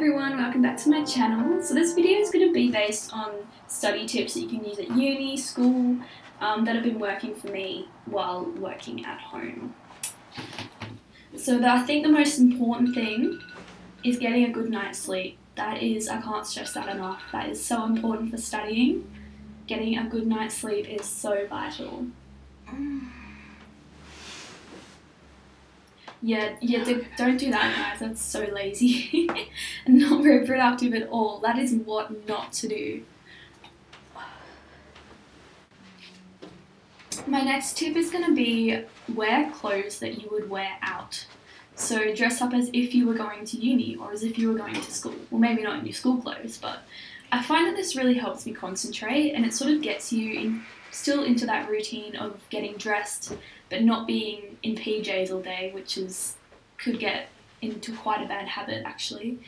everyone, welcome back to my channel. So this video is going to be based on study tips that you can use at uni, school, that have been working for me while working at home. So I think the most important thing is getting a good night's sleep. That is, I can't stress that enough. That is so important for studying. Getting a good night's sleep is so vital. Yeah, don't do that, guys. That's so lazy and not very productive at all. That is what not to do. My next tip is going to be wear clothes that you would wear out. So dress up as if you were going to uni or as if you were going to school. Well, maybe not in your school clothes, but I find that this really helps me concentrate, and it sort of gets you still into that routine of getting dressed but not being in PJs all day, which could get into quite a bad habit actually.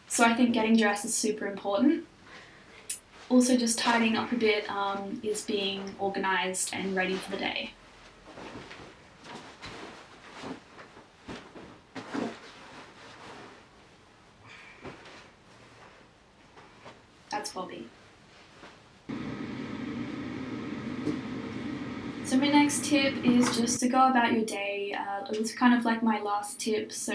So I think getting dressed is super important. Also, just tidying up a bit is being organised and ready for the day. That's Bobby. So my next tip is just to go about your day. It was kind of like my last tip, so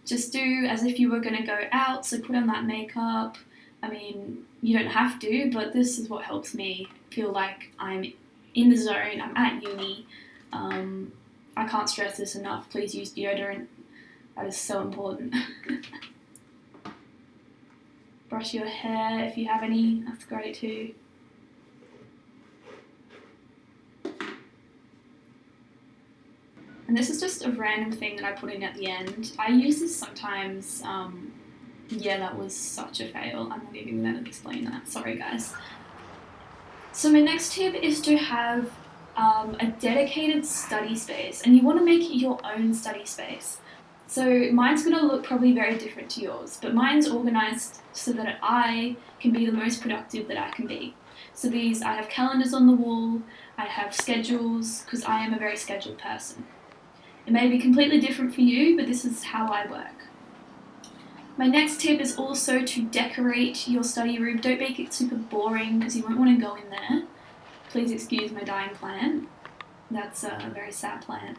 just do as if you were going to go out, so put on that makeup. I mean, you don't have to, but this is what helps me feel like I'm in the zone, I'm at uni. I can't stress this enough, please use deodorant, that is so important. Brush your hair if you have any, that's great too. And this is just a random thing that I put in at the end. I use this sometimes. Yeah, that was such a fail. I'm not even going to explain that. Sorry, guys. So my next tip is to have a dedicated study space, and you want to make it your own study space. So mine's going to look probably very different to yours, but mine's organised so that I can be the most productive that I can be. So I have calendars on the wall, I have schedules, because I am a very scheduled person. It may be completely different for you, but this is how I work. My next tip is also to decorate your study room. Don't make it super boring because you won't want to go in there. Please excuse my dying plant. That's a very sad plant.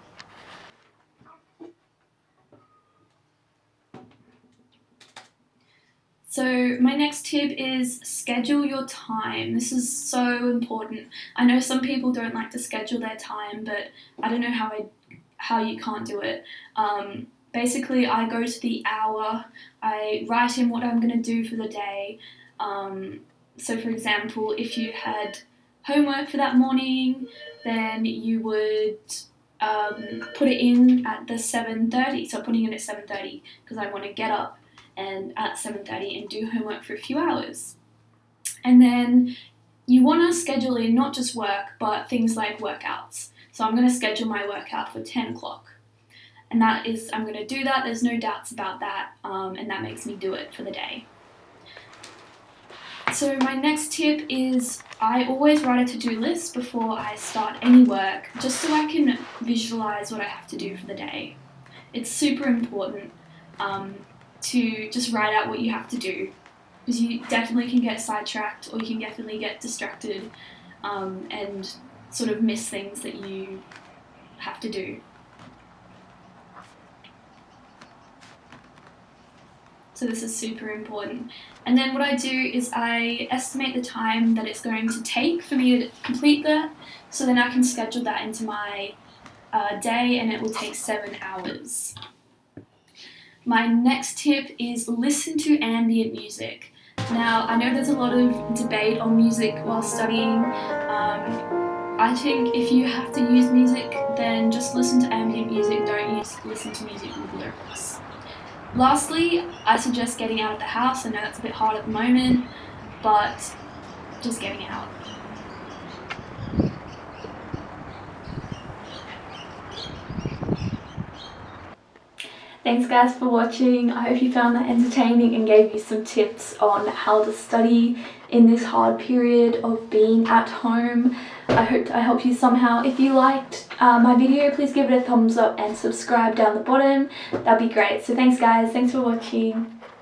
So my next tip is schedule your time. This is so important. I know some people don't like to schedule their time, but I don't know how you can't do it. Basically, I go to the hour, I write in what I'm going to do for the day. So for example, if you had homework for that morning, then you would put it in at the 7:30. So putting it at 7:30 because I want to get up and at 7:30 and do homework for a few hours. And then you want to schedule in not just work, but things like workouts. So I'm going to schedule my workout for 10 o'clock. And I'm going to do that, there's no doubts about that, and that makes me do it for the day. So my next tip is I always write a to-do list before I start any work, just so I can visualise what I have to do for the day. It's super important to just write out what you have to do, because you definitely can get sidetracked or you can definitely get distracted and sort of miss things that you have to do. So this is super important. And then what I do is I estimate the time that it's going to take for me to complete that, so then I can schedule that into my day, and it will take 7 hours. My next tip is listen to ambient music. Now, I know there's a lot of debate on music while studying. I think if you have to use music, then just listen to ambient music, don't listen to music with lyrics. Lastly, I suggest getting out of the house. I know that's a bit hard at the moment, but just getting out. Thanks guys for watching. I hope you found that entertaining and gave you some tips on how to study in this hard period of being at home. I hope I helped you somehow. If you liked my video, please give it a thumbs up and subscribe down the bottom. That'd be great. So thanks guys, thanks for watching.